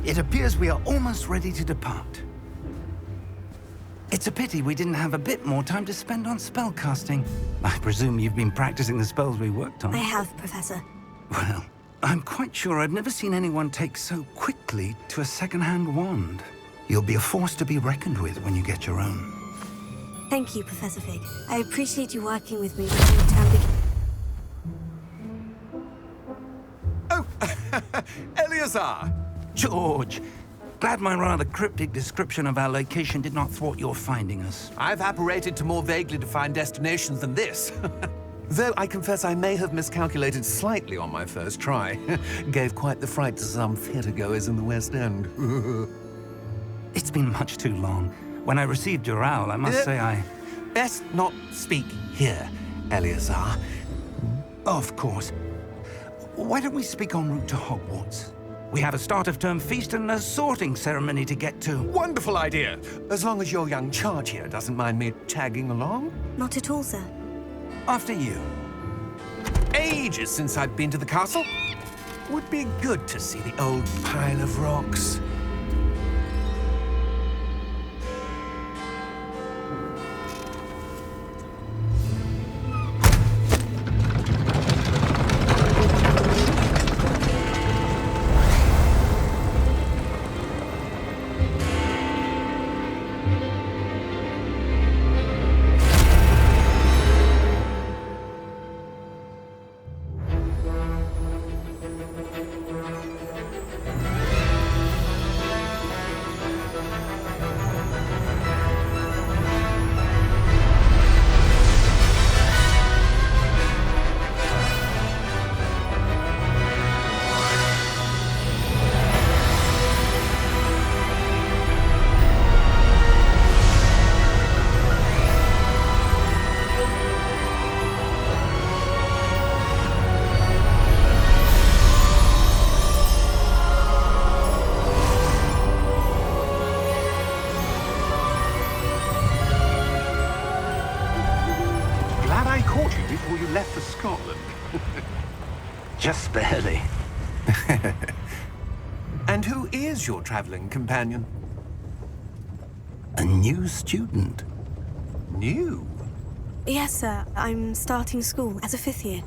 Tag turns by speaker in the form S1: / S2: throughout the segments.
S1: It appears we are almost ready to depart. It's a pity we didn't have a bit more time to spend on spellcasting. I presume you've been practicing the spells we worked on.
S2: I have, Professor.
S1: Well, I'm quite sure I've never seen anyone take so quickly to a second-hand wand. You'll be a force to be reckoned with when you get your own.
S2: Thank you, Professor Fig. I appreciate you working with me when the term begins.
S3: Oh, Eleazar!
S1: George! Glad my rather cryptic description of our location did not thwart your finding us.
S3: I've apparated to more vaguely defined destinations than this. Though I confess I may have miscalculated slightly on my first try. Gave quite the fright to some theatre-goers in the West End.
S1: It's been much too long. When I received your owl, I must say I...
S3: Best not speak here, Eleazar.
S1: Of course. Why don't we speak en route to Hogwarts? We have a start-of-term feast and a sorting ceremony to get to.
S3: Wonderful idea! As long as your young charge here doesn't mind me tagging along.
S2: Not at all, sir.
S1: After you.
S3: Ages since I've been to the castle. Would be good to see the old pile of rocks.
S4: Before you left for Scotland.
S1: Just barely.
S3: And who is your traveling companion?
S1: A new student.
S3: New?
S2: Yes, sir. I'm starting school as a 5th year.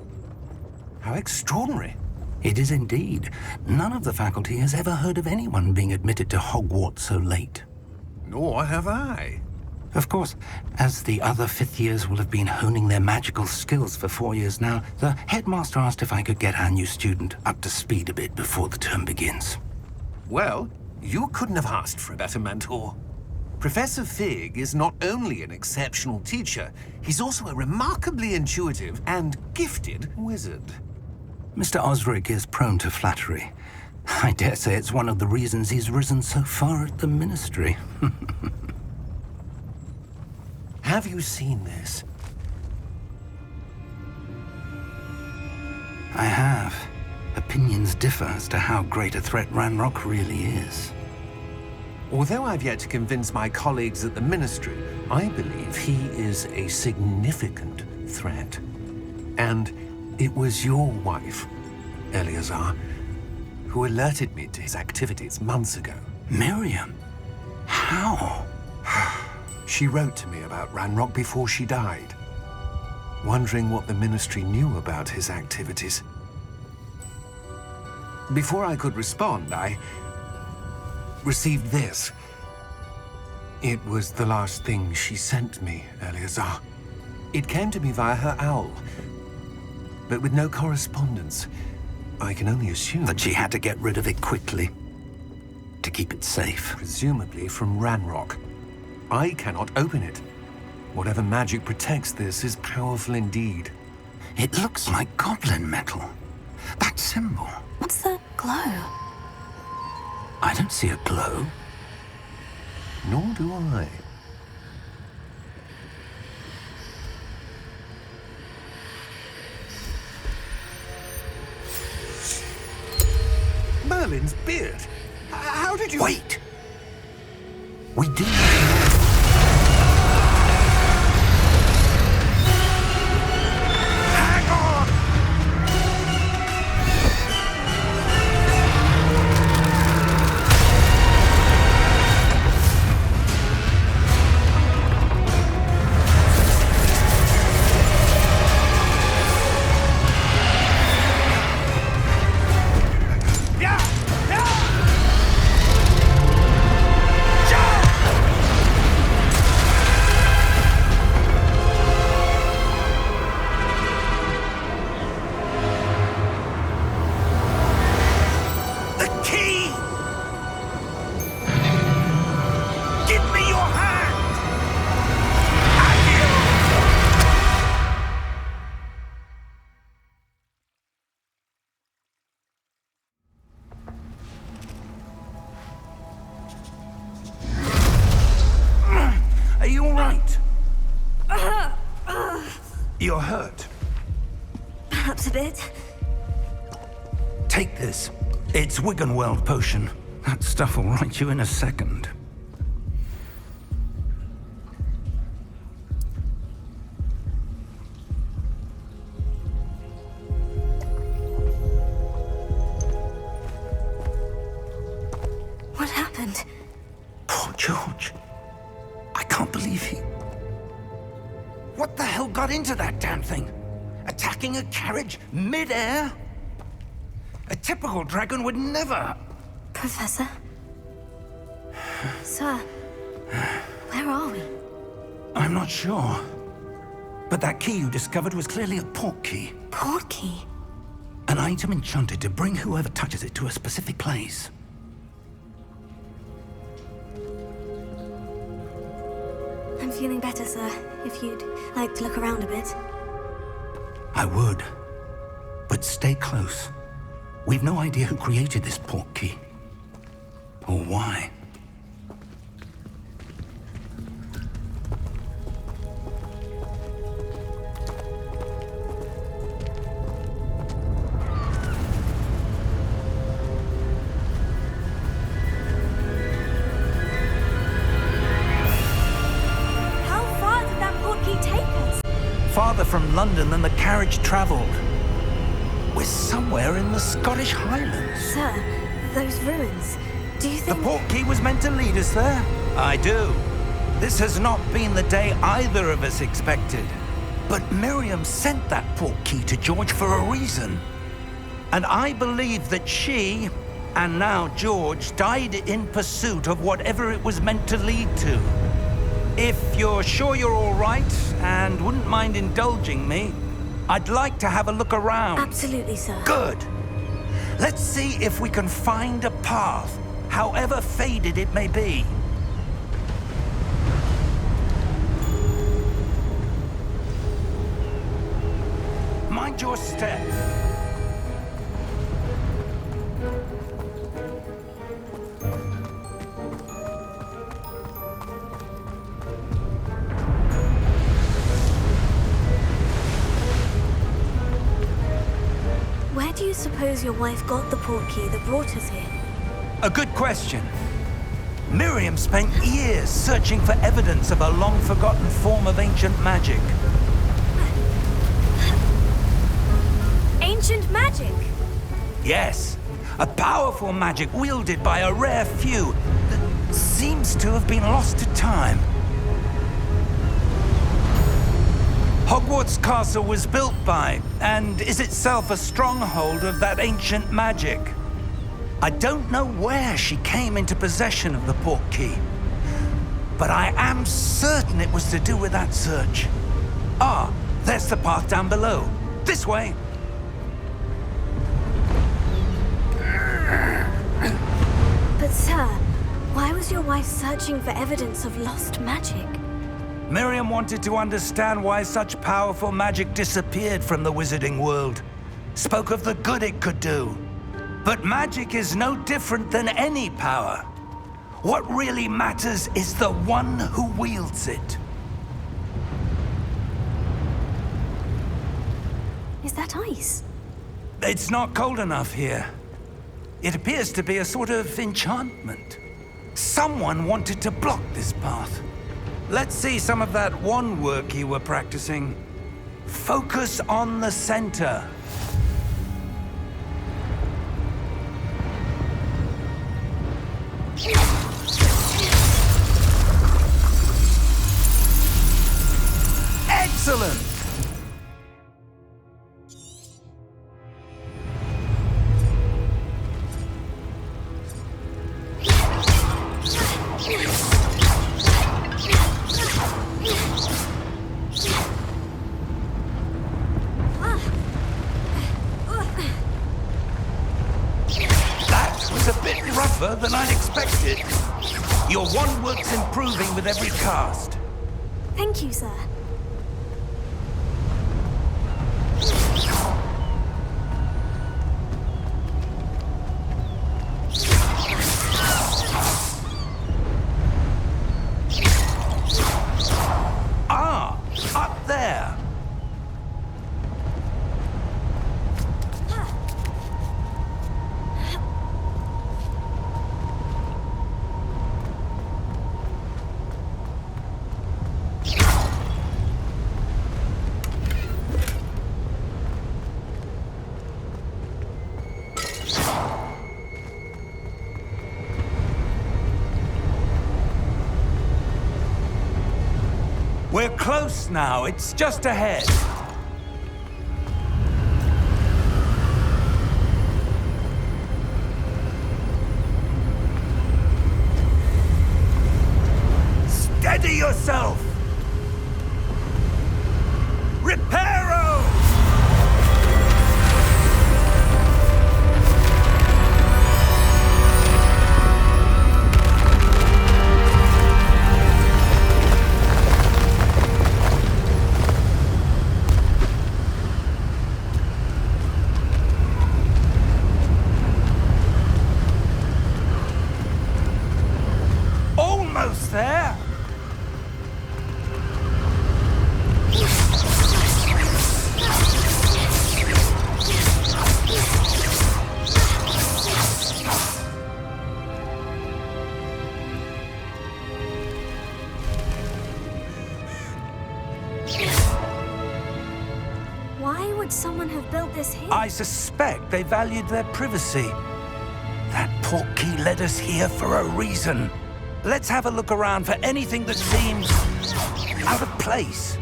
S3: How extraordinary.
S1: It is indeed. None of the faculty has ever heard of anyone being admitted to Hogwarts so late.
S3: Nor have I.
S1: Of course, as the other 5th years will have been honing their magical skills for 4 years now, the headmaster asked if I could get our new student up to speed a bit before the term begins.
S3: Well, you couldn't have asked for a better mentor. Professor Fig is not only an exceptional teacher, he's also a remarkably intuitive and gifted wizard.
S1: Mr. Osric is prone to flattery. I dare say it's one of the reasons he's risen so far at the Ministry.
S3: Have you seen this?
S1: I have. Opinions differ as to how great a threat Ranrock really is.
S3: Although I've yet to convince my colleagues at the Ministry, I believe he is a significant threat. And it was your wife, Eleazar, who alerted me to his activities months ago.
S1: Miriam? How?
S3: She wrote to me about Ranrock before she died, wondering what the Ministry knew about his activities. Before I could respond, I received this. It was the last thing she sent me, Eleazar. It came to me via her owl, but with no correspondence. I can only assume
S1: That she had to get rid of it quickly, to keep it safe.
S3: presumably from Ranrock. I cannot open it. Whatever magic protects this is powerful indeed.
S1: It looks like goblin metal. That symbol.
S2: What's the glow?
S1: I don't see a glow.
S3: Nor do I. Merlin's beard. How did you...
S1: Wait! We do...
S3: Hang on!
S1: right. You're hurt.
S2: Perhaps a bit.
S1: Take this. It's Wiggenweld potion. That stuff will right you in a second.
S2: What happened?
S1: Poor George. I can't believe he... What the hell got into that damn thing? Attacking a carriage mid-air? A typical dragon would never...
S2: Professor? Sir, where are we?
S1: I'm not sure. But that key you discovered was clearly a port key.
S2: Port key?
S1: An item enchanted to bring whoever touches it to a specific place.
S2: I'm feeling better, sir. If you'd like to look around a bit.
S1: I would. But stay close. We've no idea who created this port key. Or why.
S2: How far did that port key take us?
S1: Farther from London than the carriage traveled. We're somewhere in the Scottish Highlands.
S2: Sir, those ruins. Do you
S1: The
S2: think...
S1: port key was meant to lead us there? I do. This has not been the day either of us expected. But Miriam sent that port key to George for a reason. And I believe that she, and now George, died in pursuit of whatever it was meant to lead to. If you're sure you're all right and wouldn't mind indulging me, I'd like to have a look around.
S2: Absolutely, sir.
S1: Good. Let's see if we can find a path, however faded it may be. Mind your step.
S2: Where do you suppose your wife got the port key that brought us here?
S1: A good question. Miriam spent years searching for evidence of a long-forgotten form of ancient magic.
S2: Ancient magic?
S1: Yes, a powerful magic wielded by a rare few that seems to have been lost to time. Hogwarts Castle was built by, and is itself a stronghold of that ancient magic. I don't know where she came into possession of the port key, but I am certain it was to do with that search. Ah, there's the path down below. This way.
S2: But sir, why was your wife searching for evidence of lost magic?
S1: Miriam wanted to understand why such powerful magic disappeared from the wizarding world. Spoke of the good it could do. But magic is no different than any power. What really matters is the one who wields it.
S2: Is that ice?
S1: It's not cold enough here. It appears to be a sort of enchantment. Someone wanted to block this path. Let's see some of that wand work you were practicing. Focus on the center. Excellent! That was a bit rougher than I'd expected. Your wand work's improving with every cast.
S2: Thank you, sir.
S1: We're close now. It's just ahead. Steady yourself! Reparo! Almost there!
S2: Why would someone have built this here?
S1: I suspect they valued their privacy. That portkey led us here for a reason. Let's have a look around for anything that seems out of place.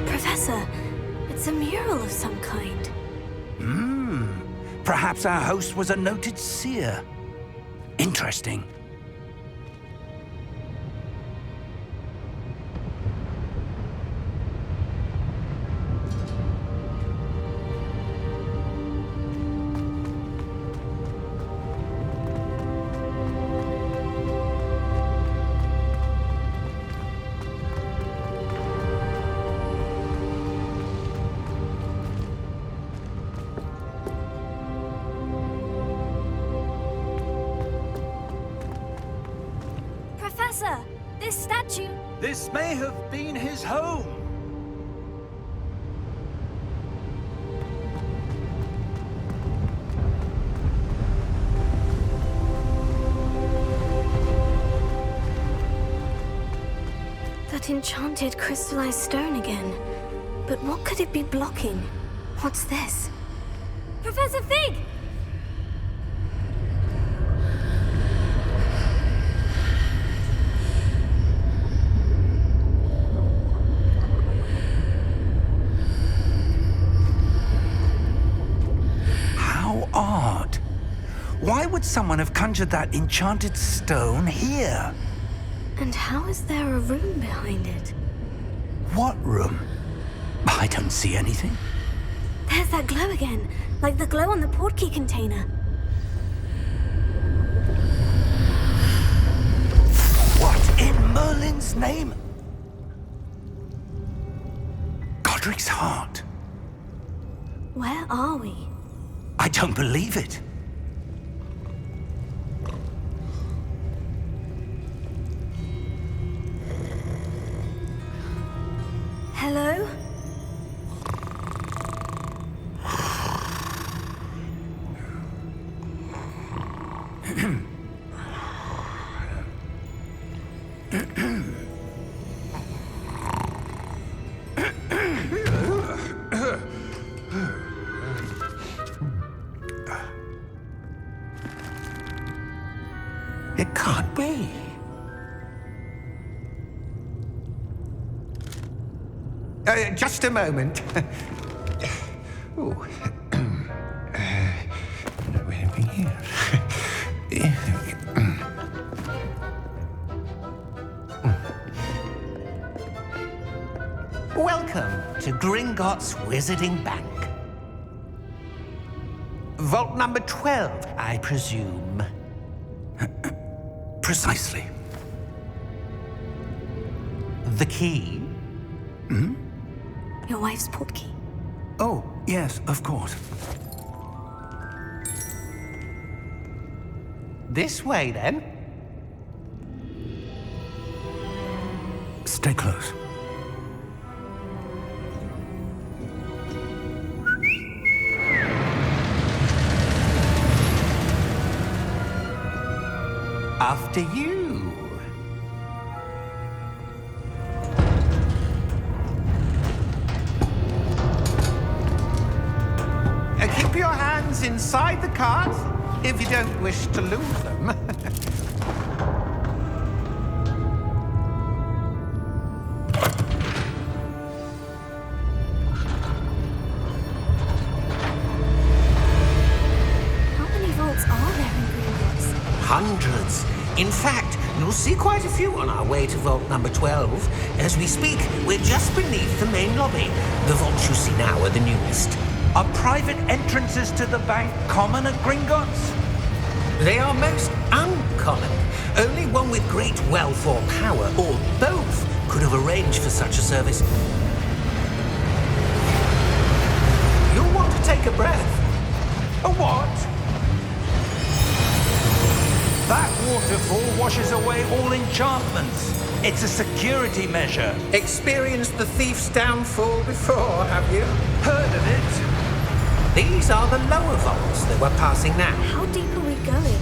S2: Professor, it's a mural of some kind.
S1: Perhaps our host was a noted seer. Interesting.
S2: Professor, this statue...
S1: This may have been his home.
S2: That enchanted crystallized stone again. But what could it be blocking? What's this? Professor Fig!
S1: How odd. Why would someone have conjured that enchanted stone here?
S2: And how is there a room behind it?
S1: What room? I don't see anything.
S2: There's that glow again, like the glow on the portkey container.
S1: What in Merlin's name? Godric's heart.
S2: Where are we?
S1: I don't believe it.
S2: Hello?
S3: It can't be. Just a moment. Oh. Where are we here?
S4: Welcome to Gringotts Wizarding Bank. Vault number 12, I presume.
S1: Precisely.
S4: The key?
S2: Your wife's portkey.
S1: Oh, yes, of course.
S4: This way, then.
S1: Stay close.
S4: After you. beside the cards, if you don't wish to lose them.
S2: How many vaults are there in Hogwarts?
S5: Hundreds. In fact, you'll see quite a few on our way to vault number 12. As we speak, we're just beneath the main lobby. The vaults you see now are the newest.
S1: Are private entrances to the bank common at Gringotts?
S5: They are most uncommon. Only one with great wealth or power, or both, could have arranged for such a service. You'll want to take a breath.
S1: A what? That waterfall washes away all enchantments. It's a security measure.
S5: Experienced the thief's downfall before, have you?
S1: Heard of it?
S5: These are the lower vaults that we're passing now.
S2: How deep are we going?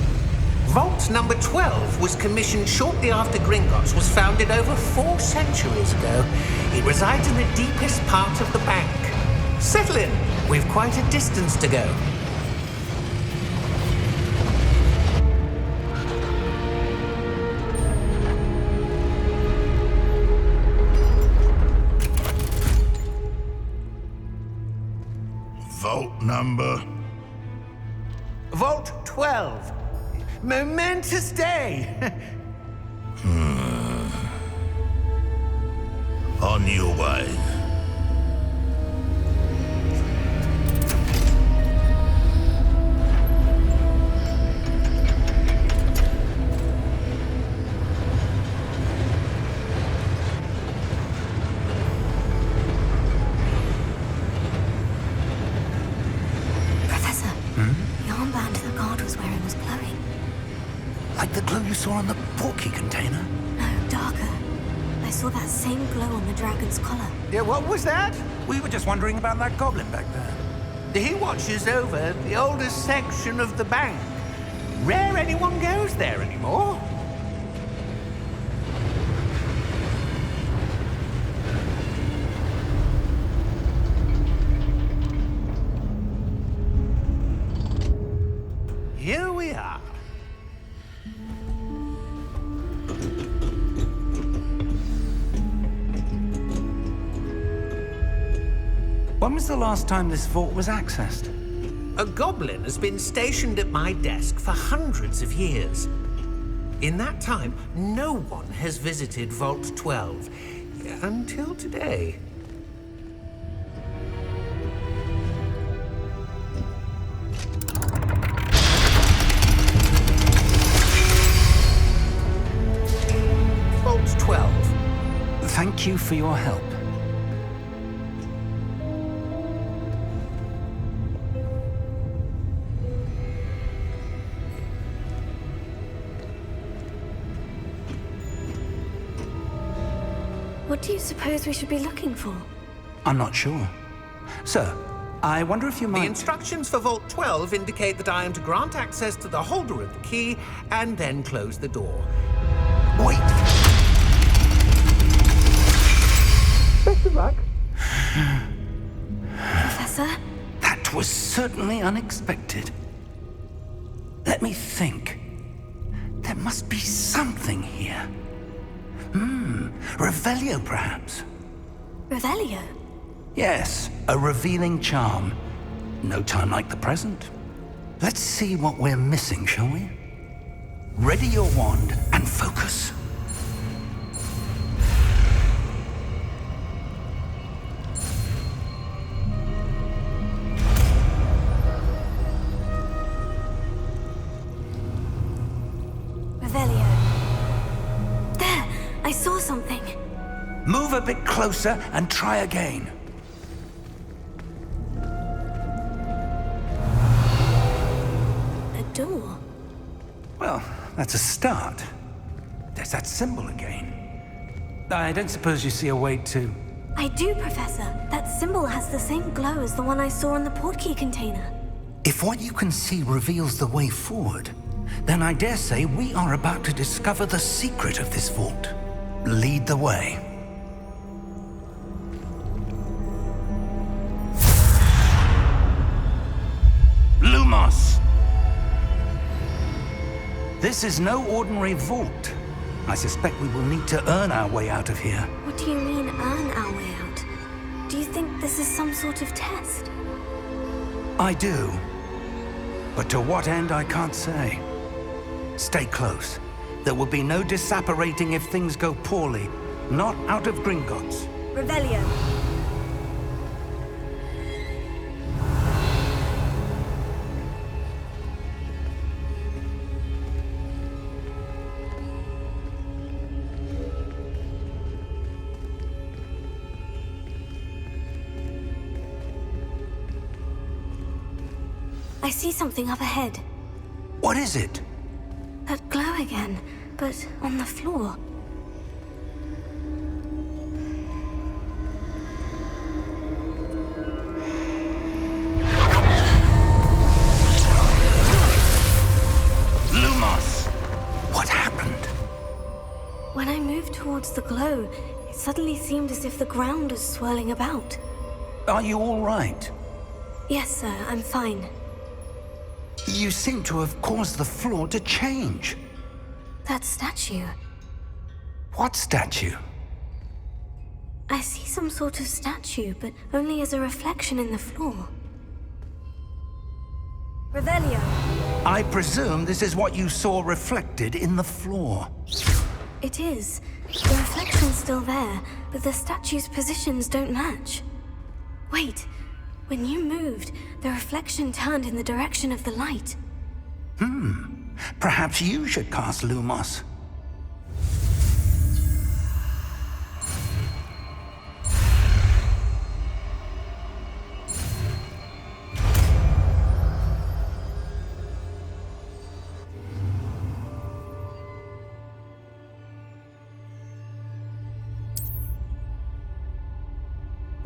S5: Vault number 12 was commissioned shortly after Gringotts was founded over 4 centuries ago. It resides in the deepest part of the bank. Settle in. We've quite a distance to go.
S6: Vault number?
S4: Vault 12. Momentous day.
S6: On your way.
S2: Professor, the armband the guard was wearing was glowing.
S1: Like the glow you saw on the portkey container?
S2: No, darker. I saw that same glow on the dragon's collar.
S4: Yeah, what was that?
S1: We were just wondering about that goblin back there.
S4: He watches over the oldest section of the bank. Rare anyone goes there anymore. Here we are.
S1: When was the last time this vault was accessed?
S5: A goblin has been stationed at my desk for hundreds of years. In that time, no one has visited Vault 12 until today. Vault 12.
S1: Thank you for your help.
S2: What do you suppose we should be looking for?
S1: I'm not sure. Sir, I wonder if you
S5: The
S1: might...
S5: instructions for Vault 12 indicate that I am to grant access to the holder of the key and then close the door.
S1: Wait!
S5: Best of luck.
S2: Professor?
S1: That was certainly unexpected. Let me think. There must be something here. Revelio, perhaps?
S2: Revelio?
S1: Yes, a revealing charm. No time like the present. Let's see what we're missing, shall we? Ready your wand and focus.
S2: Revelio. There! I saw something.
S1: Move a bit closer and try again.
S2: A door.
S1: Well, that's a start. There's that symbol again. I don't suppose you see a way to...
S2: I do, Professor. That symbol has the same glow as the one I saw on the portkey container.
S1: If what you can see reveals the way forward, then I dare say we are about to discover the secret of this vault. Lead the way. Lumos! This is no ordinary vault. I suspect we will need to earn our way out of here.
S2: What do you mean, earn our way out? Do you think this is some sort of test?
S1: I do. But to what end, I can't say. Stay close. There will be no disapparating if things go poorly. Not out of Gringotts.
S2: Revelio. I see something up ahead.
S1: What is it?
S2: That glow again, but on the floor.
S1: Lumos! What happened?
S2: When I moved towards the glow, it suddenly seemed as if the ground was swirling about.
S1: Are you all right?
S2: Yes, sir, I'm fine.
S1: You seem to have caused the floor to change.
S2: That statue.
S1: What statue?
S2: I see some sort of statue, but only as a reflection in the floor. Revelio.
S1: I presume this is what you saw reflected in the floor.
S2: It is. The reflection's still there, but the statue's positions don't match. Wait. When you moved, the reflection turned in the direction of the light.
S1: Perhaps you should cast Lumos.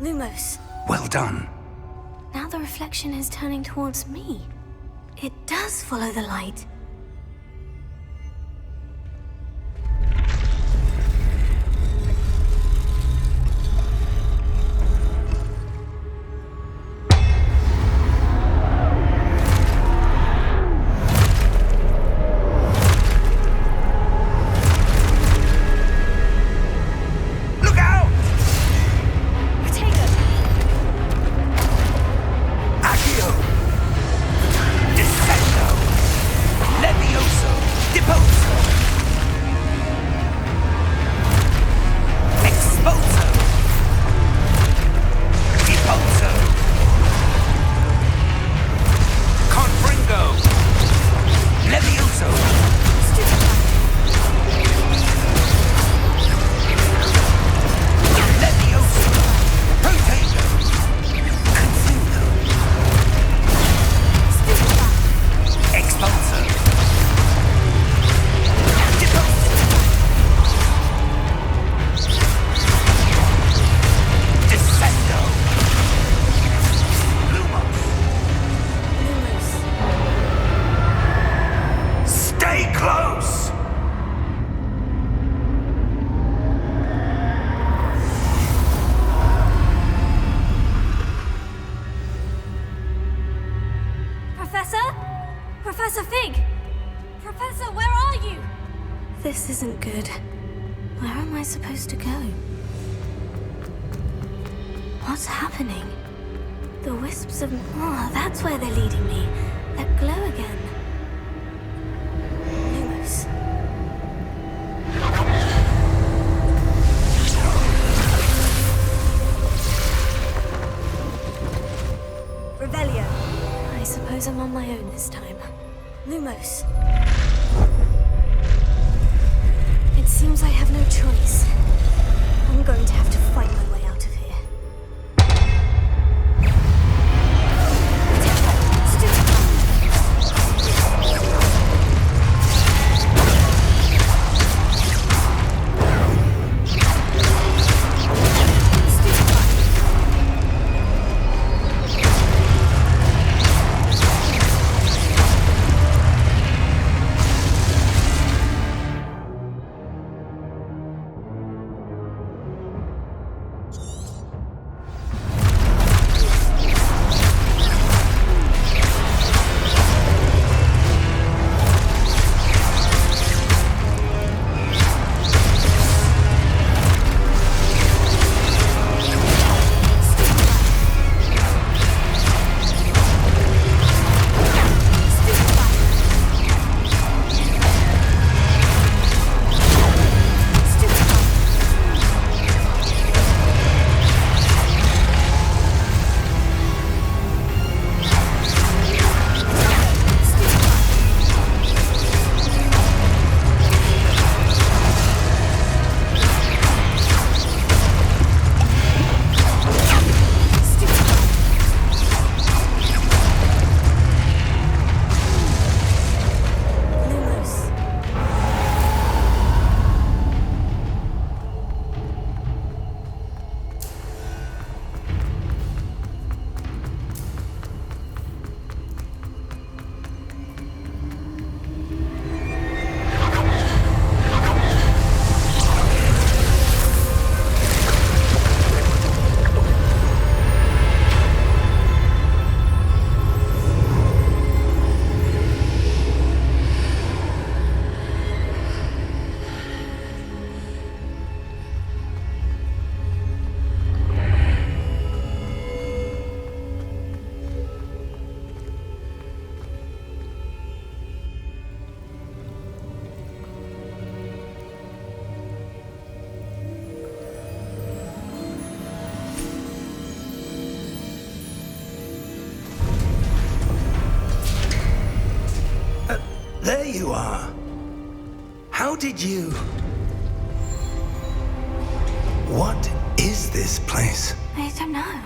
S2: Lumos.
S1: Well done.
S2: Now the reflection is turning towards me. It does follow the light. Professor Fig! Professor, where are you? This isn't good. Where am I supposed to go? What's happening? The wisps of... Oh, that's where they're leading me. That glow again. Lumos. Revelio. I suppose I'm on my own this time. Lumos. It seems I have no choice. I'm going to have to fight my way out of here.
S1: you are. How did you... What is this place?
S2: I don't know.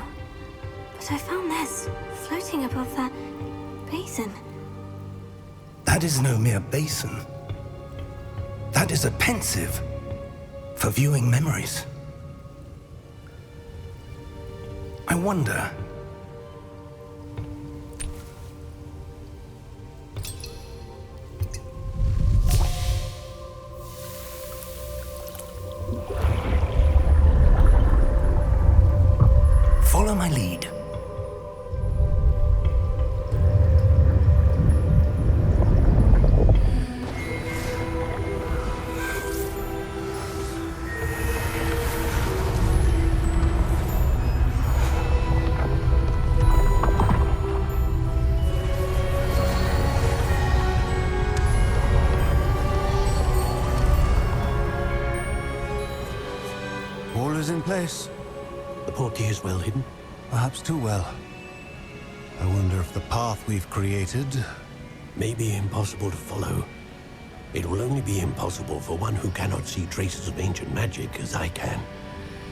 S2: But I found this floating above that basin.
S1: That is no mere basin. That is a pensive for viewing memories. I wonder... Follow my lead.
S7: All is in place.
S8: The portkey is well hidden.
S7: Perhaps too well. I wonder if the path we've created...
S8: May be impossible to follow. It will only be impossible for one who cannot see traces of ancient magic as I can.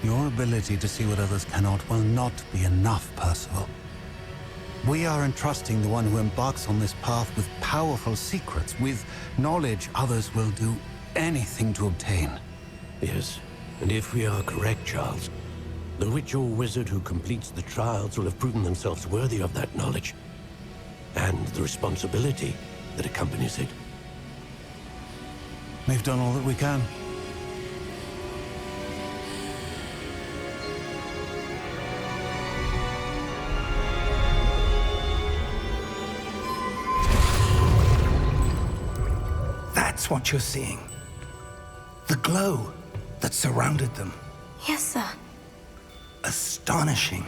S7: Your ability to see what others cannot will not be enough, Percival. We are entrusting the one who embarks on this path with powerful secrets, with knowledge others will do anything to obtain.
S8: Yes, and if we are correct, Charles, the witch or wizard who completes the trials will have proven themselves worthy of that knowledge, and the responsibility that accompanies it.
S7: We've done all that we can.
S1: That's what you're seeing. The glow that surrounded them.
S2: Yes, sir.
S1: Astonishing.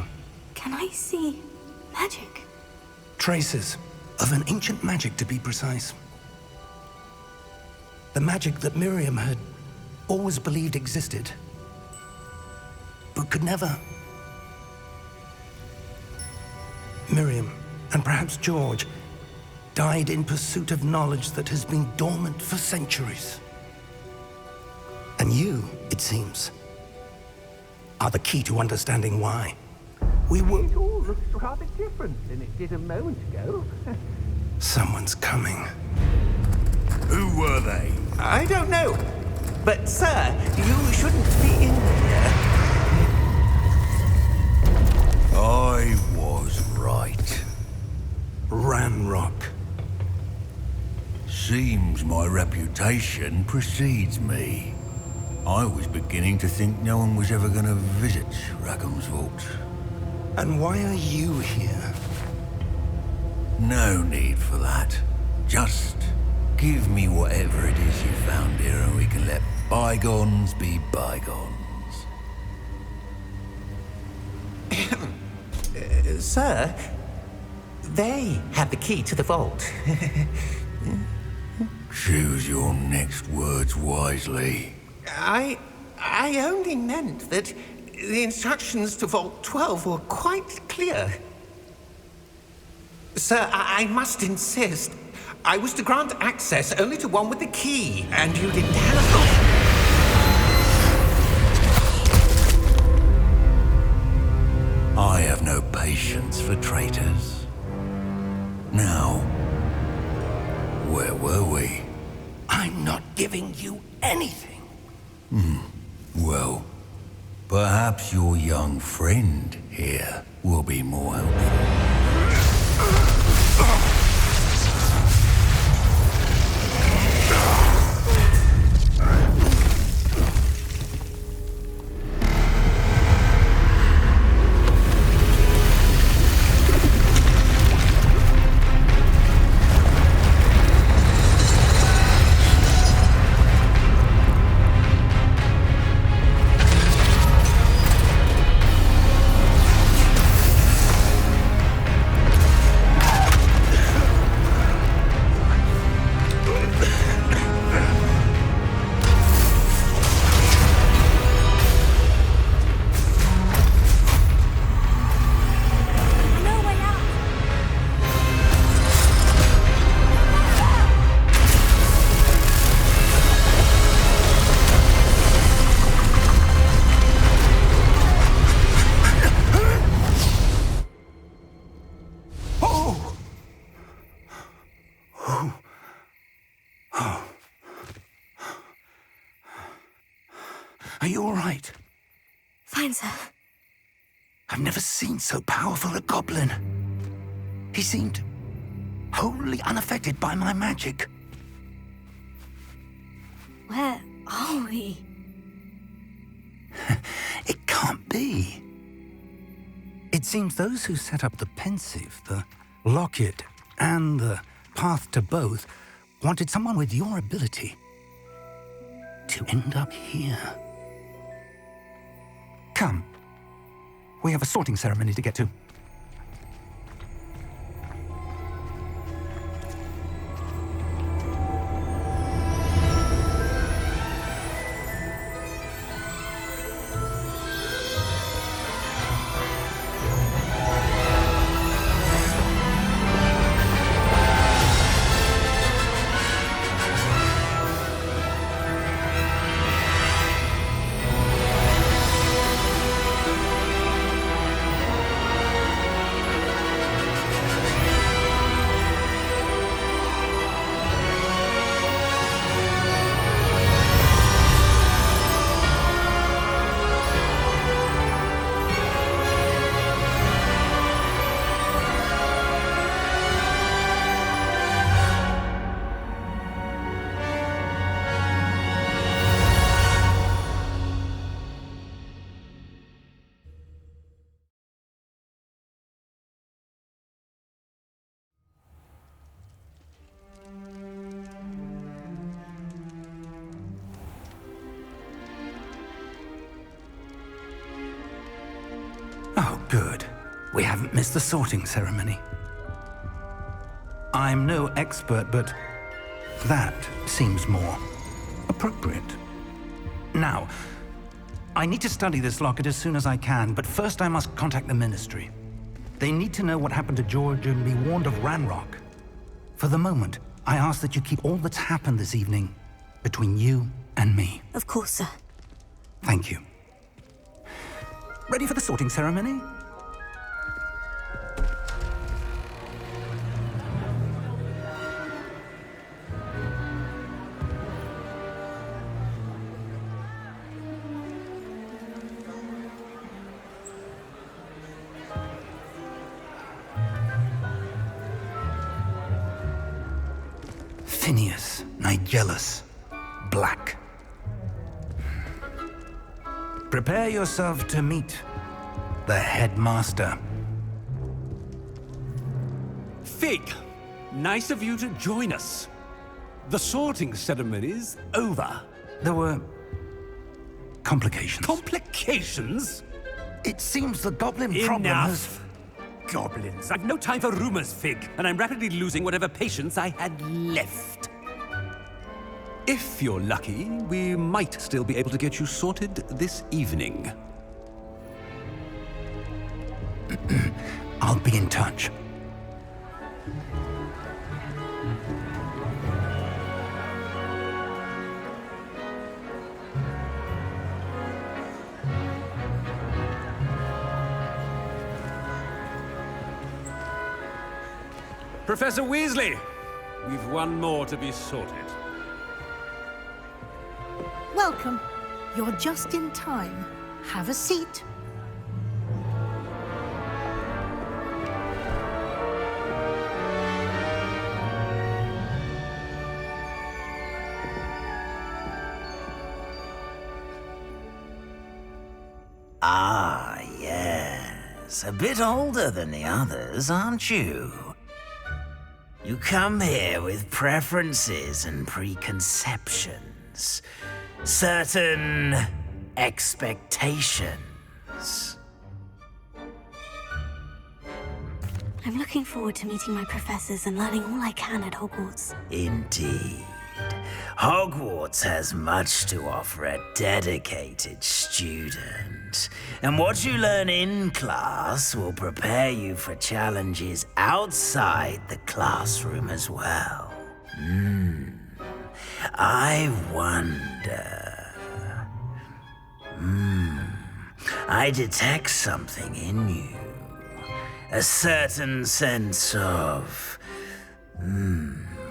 S2: Can I see magic?
S1: Traces of an ancient magic, to be precise. The magic that Miriam had always believed existed, but could never. Miriam, and perhaps George, died in pursuit of knowledge that has been dormant for centuries. And you, it seems, are the key to understanding why. We were...
S4: It all looks rather different than it did a moment ago.
S1: Someone's coming.
S6: Who were they?
S4: I don't know. But, sir, you shouldn't be in here.
S6: I was right.
S1: Ranrock.
S6: Seems my reputation precedes me. I was beginning to think no one was ever going to visit Rackham's vault.
S1: And why are you here?
S6: No need for that. Just give me whatever it is you found here and we can let bygones be bygones.
S4: Sir, they have the key to the vault.
S6: Choose your next words wisely.
S4: I only meant that the instructions to Vault 12 were quite clear. Sir, I must insist. I was to grant access only to one with the key, and you didn't have...
S6: I have no patience for traitors. Now, where were we?
S1: I'm not giving you anything.
S6: Well, perhaps your young friend here will be more helpful.
S1: Are you all right?
S2: Fine, sir.
S1: I've never seen so powerful a goblin. He seemed wholly unaffected by my magic.
S2: Where are we?
S1: It can't be. It seems those who set up the pensive, the locket, and the path to both wanted someone with your ability to end up here. Come. We have a sorting ceremony to get to. Oh, good. We haven't missed the sorting ceremony. I'm no expert, but that seems more appropriate. Now, I need to study this locket as soon as I can, but first I must contact the Ministry. They need to know what happened to George and be warned of Ranrock. For the moment, I ask that you keep all that's happened this evening between you and me.
S2: Of course, sir.
S1: Thank you. Ready for the sorting ceremony? Phineas, Nigellus, Black. Prepare yourself to meet the headmaster.
S9: Fig, nice of you to join us. The sorting ceremony's over.
S1: There were complications.
S9: Complications?
S1: It seems the goblin problem has...
S9: Enough! Goblins. I've no time for rumors, Fig, and I'm rapidly losing whatever patience I had left. If you're lucky, we might still be able to get you sorted this evening.
S1: I'll be in touch.
S9: Professor Weasley, we've one more to be sorted.
S10: Welcome. You're just in time. Have a seat.
S11: Ah, yes. A bit older than the others, aren't you? You come here with preferences and preconceptions. Certain expectations.
S2: I'm looking forward to meeting my professors and learning all I can at Hogwarts.
S11: Indeed. Hogwarts has much to offer a dedicated student. And what you learn in class will prepare you for challenges outside the classroom as well. I wonder... I detect something in you. A certain sense of...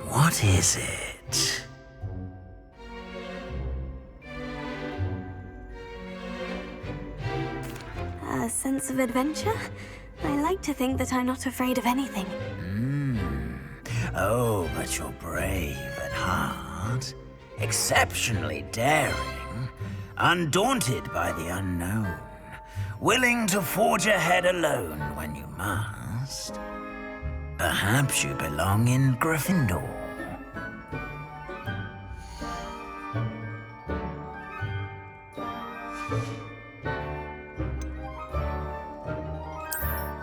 S11: what is it?
S2: A sense of adventure? I like to think that I'm not afraid of anything.
S11: Oh, but you're brave at heart, exceptionally daring, undaunted by the unknown, willing to forge ahead alone when you must. Perhaps you belong in Gryffindor.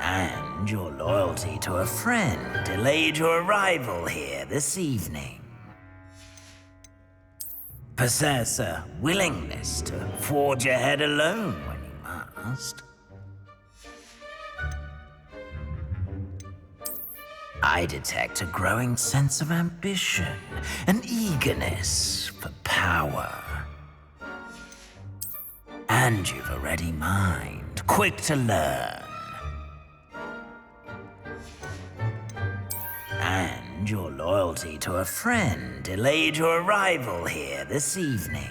S11: And your loyalty to a friend delayed your arrival here this evening. Possess a willingness to forge ahead alone when you must. I detect a growing sense of ambition, an eagerness for power. And you've a ready mind, quick to learn. And your loyalty to a friend delayed your arrival here this evening.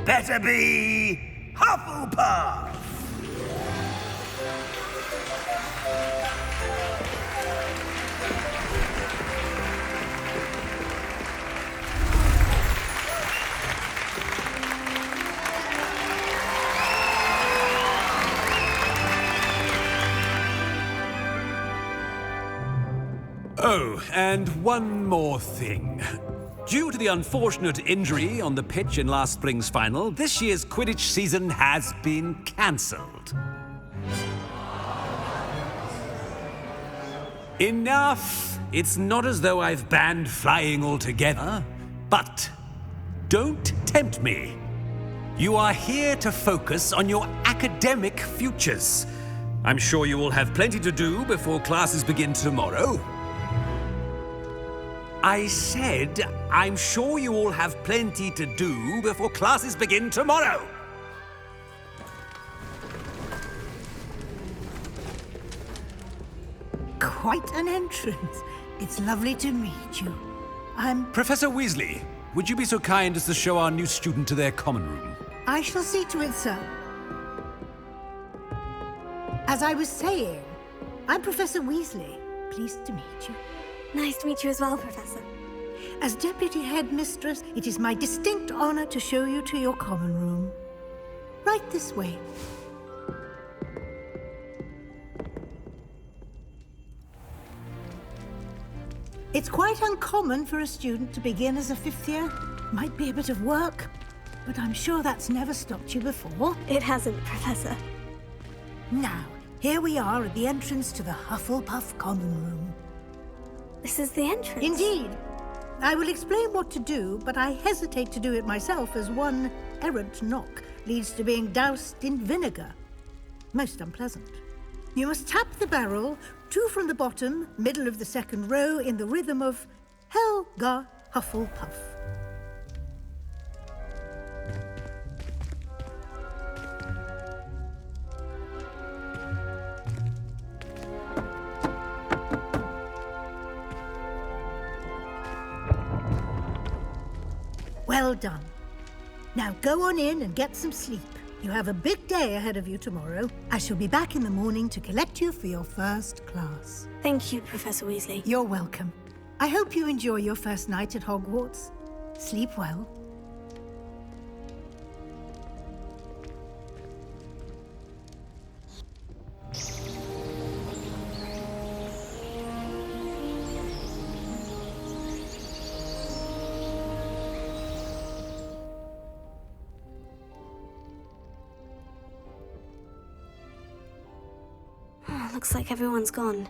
S11: Better be Hufflepuff!
S9: Oh, and one more thing. Due to the unfortunate injury on the pitch in last spring's final, this year's Quidditch season has been cancelled. Enough! It's not as though I've banned flying altogether, but don't tempt me. You are here to focus on your academic futures. I'm sure you will have plenty to do before classes begin tomorrow. I said, I'm sure you all have plenty to do before classes begin tomorrow.
S10: Quite an entrance. It's lovely to meet you. I'm...
S9: Professor Weasley, would you be so kind as to show our new student to their common room?
S10: I shall see to it, sir. As I was saying, I'm Professor Weasley. Pleased to meet you.
S2: Nice to meet you as well, Professor.
S10: As Deputy Headmistress, it is my distinct honor to show you to your common room. Right this way. It's quite uncommon for a student to begin as a fifth year. Might be a bit of work, but I'm sure that's never stopped you before.
S2: It hasn't, Professor.
S10: Now, here we are at the entrance to the Hufflepuff common room.
S2: This is the entrance?
S10: Indeed. I will explain what to do, but I hesitate to do it myself as one errant knock leads to being doused in vinegar. Most unpleasant. You must tap the barrel, 2 from the bottom, middle of the second row, in the rhythm of Helga Hufflepuff. Well done. Now go on in and get some sleep. You have a big day ahead of you tomorrow. I shall be back in the morning to collect you for your first class.
S2: Thank you, Professor Weasley.
S10: You're welcome. I hope you enjoy your first night at Hogwarts. Sleep well.
S2: Looks like everyone's gone.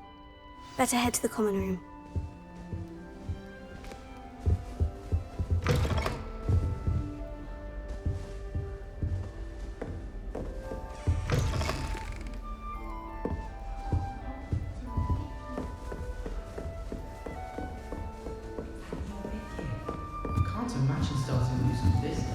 S2: Better head to the common room.
S12: Can't imagine starting using this late.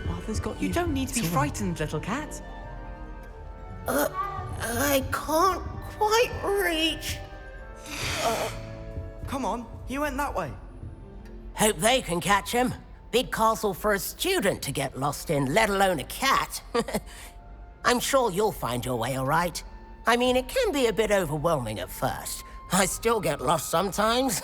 S13: Arthur's got you. You don't need to be frightened, little cat.
S5: I can't quite reach.
S13: Come on, you went that way.
S14: Hope they can catch him. Big castle for a student to get lost in, let alone a cat. I'm sure you'll find your way all right. I mean, it can be a bit overwhelming at first. I still get lost sometimes.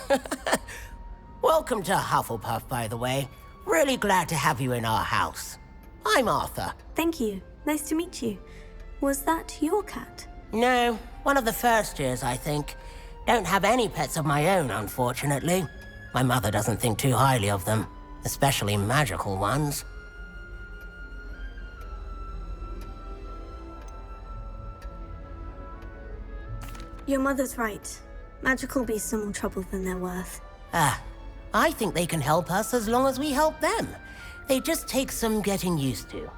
S14: Welcome to Hufflepuff, by the way. Really glad to have you in our house. I'm Arthur.
S2: Thank you. Nice to meet you. Was that your cat?
S14: No, one of the first years, I think. Don't have any pets of my own, unfortunately. My mother doesn't think too highly of them, especially magical ones.
S2: Your mother's right. Magical beasts are more trouble than they're worth.
S14: I think they can help us as long as we help them. They just take some getting used to.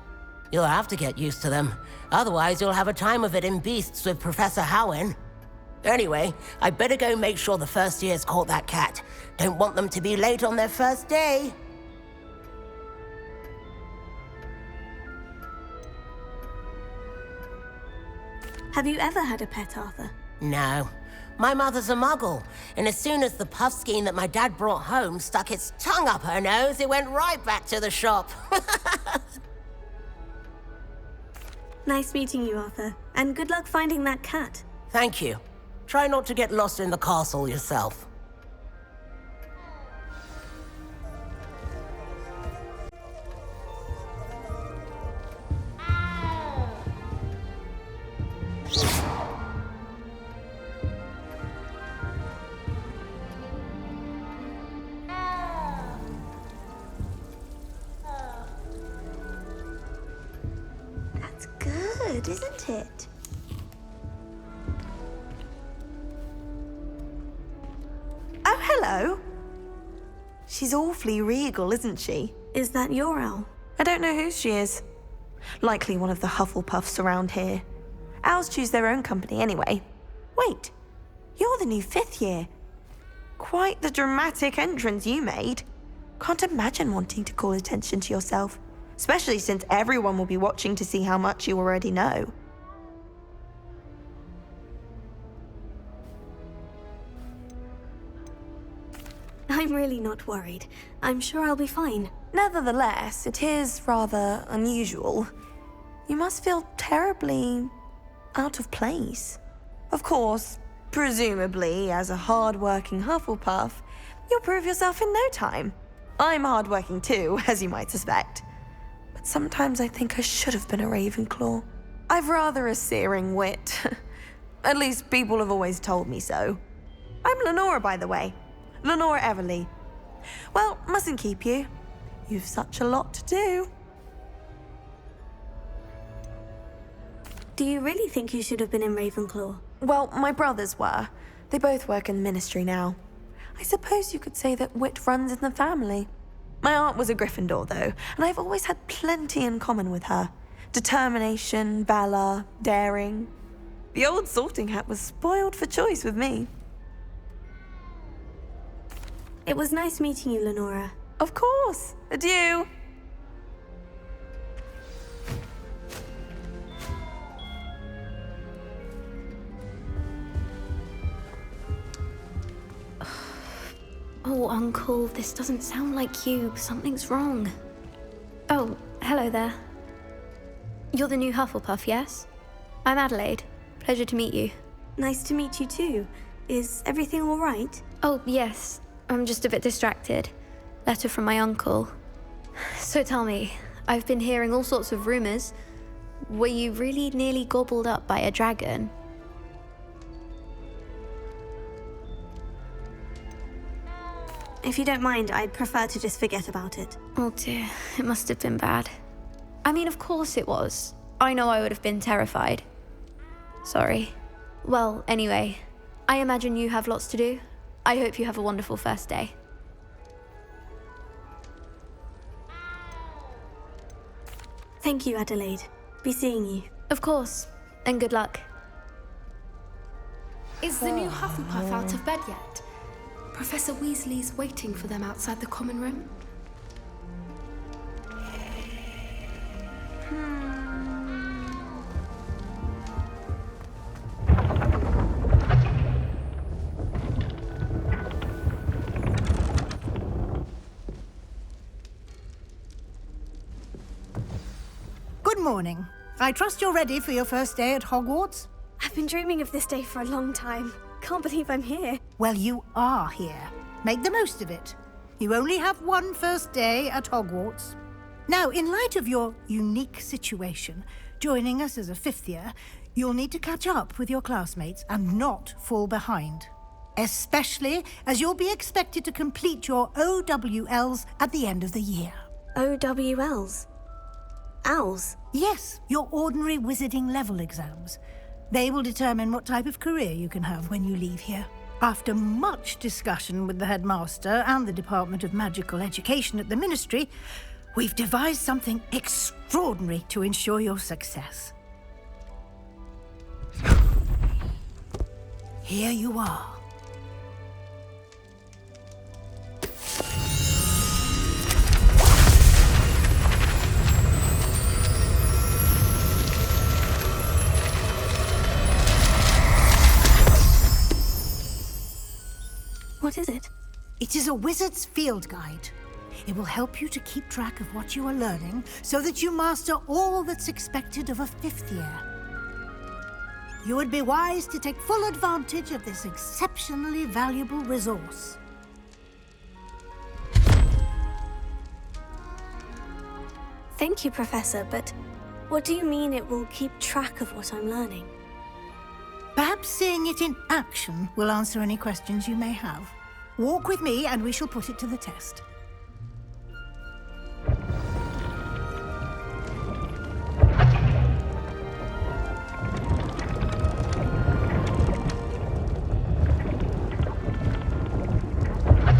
S14: You'll have to get used to them. Otherwise, you'll have a time of it in Beasts with Professor Howin. Anyway, I better go make sure the first years caught that cat. Don't want them to be late on their first day.
S2: Have you ever had a pet, Arthur?
S14: No. My mother's a muggle, and as soon as the puffskein that my dad brought home stuck its tongue up her nose, it went right back to the shop.
S2: Nice meeting you, Arthur. And good luck finding that cat.
S14: Thank you. Try not to get lost in the castle yourself.
S2: That's good, isn't it?
S15: Oh, hello. She's awfully regal, isn't she?
S2: Is that your owl?
S15: I don't know who she is. Likely one of the Hufflepuffs around here. Owls choose their own company anyway. Wait, you're the new 5th year. Quite the dramatic entrance you made. Can't imagine wanting to call attention to yourself, especially since everyone will be watching to see how much you already know.
S2: I'm really not worried. I'm sure I'll be fine.
S15: Nevertheless, it is rather unusual. You must feel terribly out of place. Of course, presumably, as a hard-working Hufflepuff, you'll prove yourself in no time. I'm hard-working too, as you might suspect. But sometimes I think I should have been a Ravenclaw. I've rather a searing wit. At least people have always told me so. I'm Lenora, by the way. Lenora Everly. Well, mustn't keep you. You've such a lot to do.
S2: Do you really think you should have been in Ravenclaw?
S15: Well, my brothers were. They both work in the ministry now. I suppose you could say that wit runs in the family. My aunt was a Gryffindor, though, and I've always had plenty in common with her. Determination, valor, daring. The old sorting hat was spoiled for choice with me.
S2: It was nice meeting you, Lenora.
S15: Of course. Adieu.
S2: Oh, Uncle, this doesn't sound like you. Something's wrong. Oh, hello there. You're the new Hufflepuff, yes? I'm Adelaide. Pleasure to meet you. Nice to meet you too. Is everything all right? Oh, yes. I'm just a bit distracted. Letter from my uncle. So tell me, I've been hearing all sorts of rumors. Were you really nearly gobbled up by a dragon? If you don't mind, I'd prefer to just forget about it.
S16: Oh dear, it must have been bad. I mean, of course it was. I know I would have been terrified. Sorry. Well, anyway, I imagine you have lots to do. I hope you have a wonderful first day.
S2: Thank you, Adelaide. Be seeing you.
S16: Of course, and good luck.
S17: Is the new Hufflepuff out of bed yet? Professor Weasley's waiting for them outside the common room.
S10: Good morning. I trust you're ready for your first day at Hogwarts?
S2: I've been dreaming of this day for a long time. Can't believe I'm here.
S10: Well, you are here. Make the most of it. You only have one first day at Hogwarts. Now, in light of your unique situation, joining us as a fifth year, you'll need to catch up with your classmates and not fall behind. Especially as you'll be expected to complete your OWLs at the end of the year.
S2: OWLs? Owls?
S10: Yes, your ordinary wizarding level exams. They will determine what type of career you can have when you leave here. After much discussion with the headmaster and the Department of Magical Education at the Ministry, we've devised something extraordinary to ensure your success. Here you are.
S2: What is it?
S10: It is a wizard's field guide. It will help you to keep track of what you are learning so that you master all that's expected of a fifth year. You would be wise to take full advantage of this exceptionally valuable resource.
S2: Thank you, Professor, but what do you mean it will keep track of what I'm learning?
S10: Perhaps seeing it in action will answer any questions you may have. Walk with me and we shall put it to the test.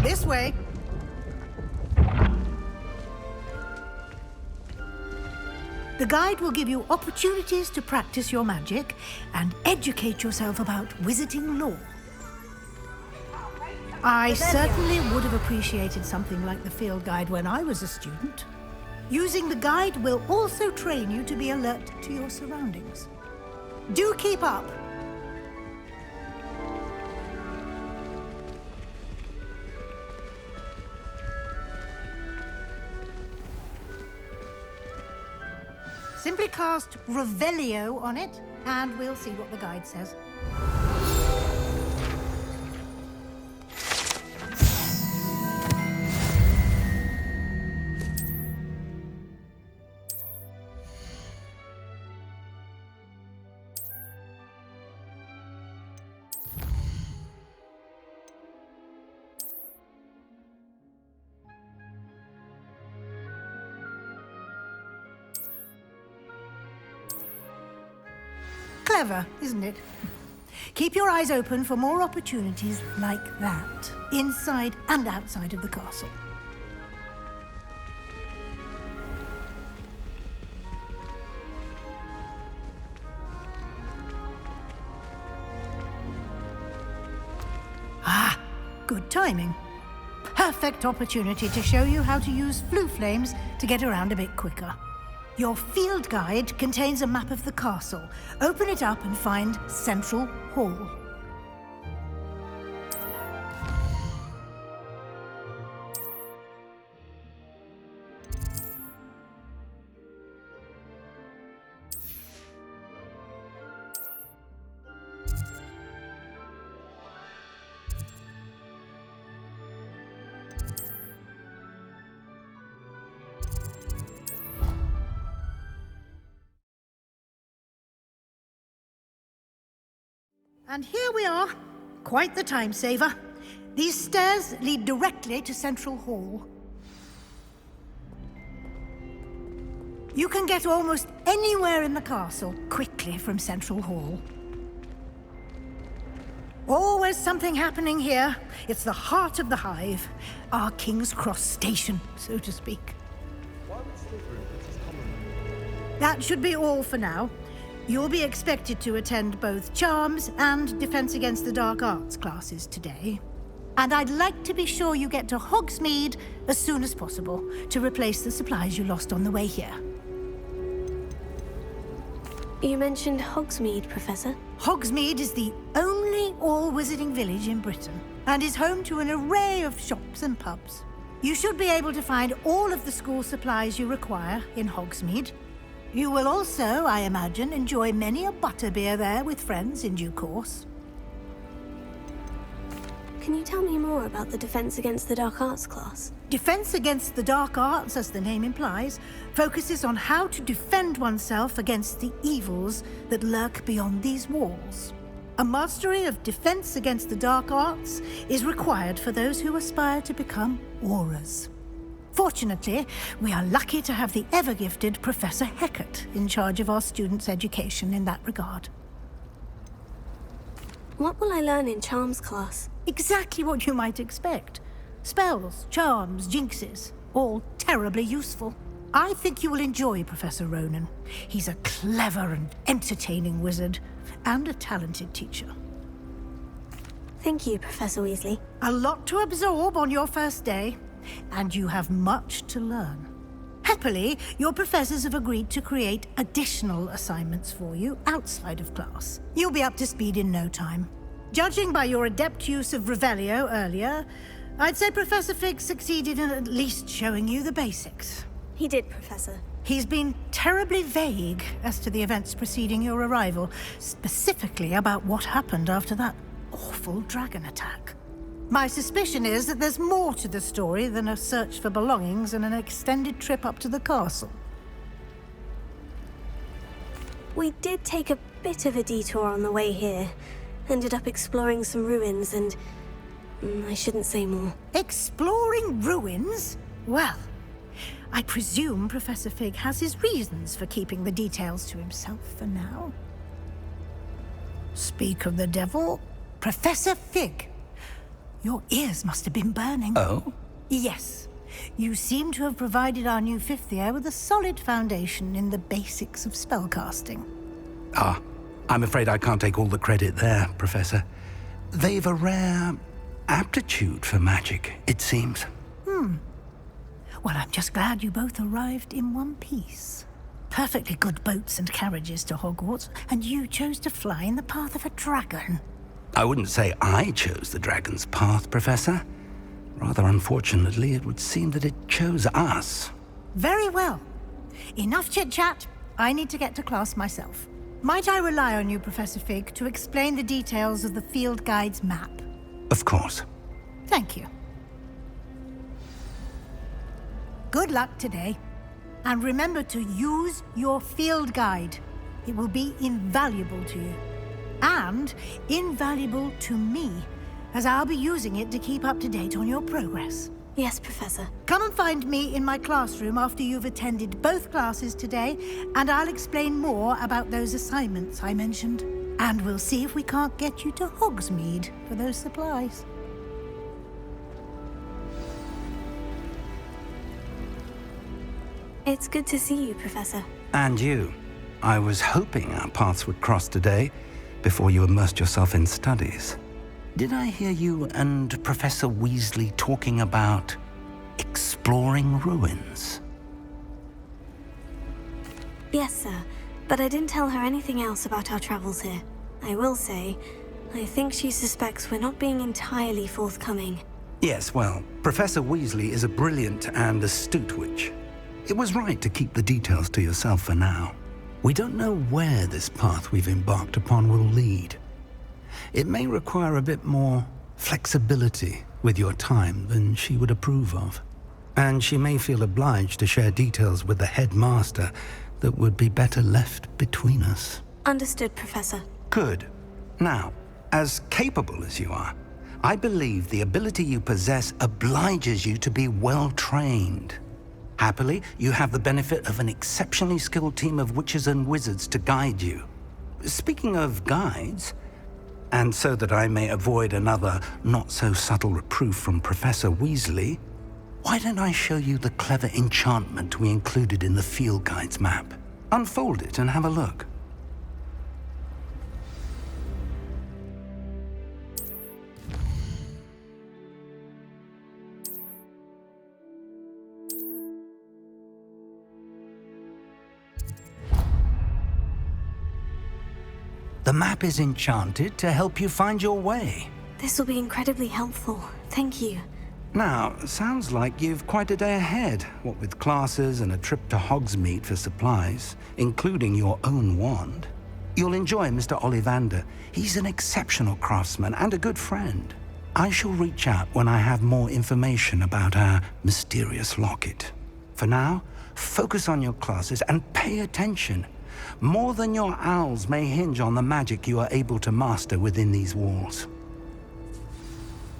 S10: This way. The guide will give you opportunities to practice your magic and educate yourself about wizarding lore. I certainly would have appreciated something like the field guide when I was a student. Using the guide will also train you to be alert to your surroundings. Do keep up. Simply cast Revelio on it, and we'll see what the guide says. Clever, isn't it? Keep your eyes open for more opportunities like that, inside and outside of the castle. Ah, good timing. Perfect opportunity to show you how to use flue flames to get around a bit quicker. Your field guide contains a map of the castle. Open it up and find Central Hall. And here we are. Quite the time saver. These stairs lead directly to Central Hall. You can get almost anywhere in the castle quickly from Central Hall. Always something happening here. It's the heart of the Hive, our King's Cross station, so to speak. That should be all for now. You'll be expected to attend both Charms and Defense Against the Dark Arts classes today. And I'd like to be sure you get to Hogsmeade as soon as possible to replace the supplies you lost on the way here.
S2: You mentioned Hogsmeade, Professor.
S10: Hogsmeade is the only all-wizarding village in Britain and is home to an array of shops and pubs. You should be able to find all of the school supplies you require in Hogsmeade. You will also, I imagine, enjoy many a butterbeer there with friends in due course.
S2: Can you tell me more about the Defense Against the Dark Arts class?
S10: Defense Against the Dark Arts, as the name implies, focuses on how to defend oneself against the evils that lurk beyond these walls. A mastery of Defense Against the Dark Arts is required for those who aspire to become Aurors. Fortunately, we are lucky to have the ever-gifted Professor Hecat in charge of our students' education in that regard.
S2: What will I learn in Charms class?
S10: Exactly what you might expect. Spells, charms, jinxes, all terribly useful. I think you will enjoy Professor Ronan. He's a clever and entertaining wizard, and a talented teacher.
S2: Thank you, Professor Weasley.
S10: A lot to absorb on your first day, and you have much to learn. Happily, your professors have agreed to create additional assignments for you outside of class. You'll be up to speed in no time. Judging by your adept use of Revelio earlier, I'd say Professor Fig succeeded in at least showing you the basics.
S2: He did, Professor.
S10: He's been terribly vague as to the events preceding your arrival, specifically about what happened after that awful dragon attack. My suspicion is that there's more to the story than a search for belongings and an extended trip up to the castle.
S2: We did take a bit of a detour on the way here. Ended up exploring some ruins and... I shouldn't say more.
S10: Exploring ruins? Well, I presume Professor Fig has his reasons for keeping the details to himself for now. Speak of the devil, Professor Fig. Your ears must have been burning.
S1: Oh?
S10: Yes. You seem to have provided our new fifth year with a solid foundation in the basics of spellcasting.
S1: Ah, I'm afraid I can't take all the credit there, Professor. They've a rare aptitude for magic, it seems.
S10: Well, I'm just glad you both arrived in one piece. Perfectly good boats and carriages to Hogwarts, and you chose to fly in the path of a dragon.
S1: I wouldn't say I chose the dragon's path, Professor. Rather unfortunately, it would seem that it chose us.
S10: Very well. Enough chit-chat. I need to get to class myself. Might I rely on you, Professor Fig, to explain the details of the field guide's map?
S1: Of course.
S10: Thank you. Good luck today. And remember to use your field guide. It will be invaluable to you. And invaluable to me, as I'll be using it to keep up to date on your progress.
S2: Yes, Professor.
S10: Come and find me in my classroom after you've attended both classes today, and I'll explain more about those assignments I mentioned. And we'll see if we can't get you to Hogsmeade for those supplies.
S2: It's good to see you, Professor.
S1: And you. I was hoping our paths would cross today, before you immersed yourself in studies. Did I hear you and Professor Weasley talking about exploring ruins?
S2: Yes, sir. But I didn't tell her anything else about our travels here. I will say, I think she suspects we're not being entirely forthcoming.
S1: Yes, well, Professor Weasley is a brilliant and astute witch. It was right to keep the details to yourself for now. We don't know where this path we've embarked upon will lead. It may require a bit more flexibility with your time than she would approve of. And she may feel obliged to share details with the headmaster that would be better left between us.
S2: Understood, Professor.
S1: Good. Now, as capable as you are, I believe the ability you possess obliges you to be well-trained. Happily, you have the benefit of an exceptionally skilled team of witches and wizards to guide you. Speaking of guides, and so that I may avoid another not-so-subtle reproof from Professor Weasley, why don't I show you the clever enchantment we included in the field guide's map? Unfold it and have a look. The map is enchanted to help you find your way.
S2: This will be incredibly helpful. Thank you.
S1: Now, sounds like you've quite a day ahead, what with classes and a trip to Hogsmeade for supplies, including your own wand. You'll enjoy Mr. Ollivander. He's an exceptional craftsman and a good friend. I shall reach out when I have more information about our mysterious locket. For now, focus on your classes and pay attention. More than your owls may hinge on the magic you are able to master within these walls.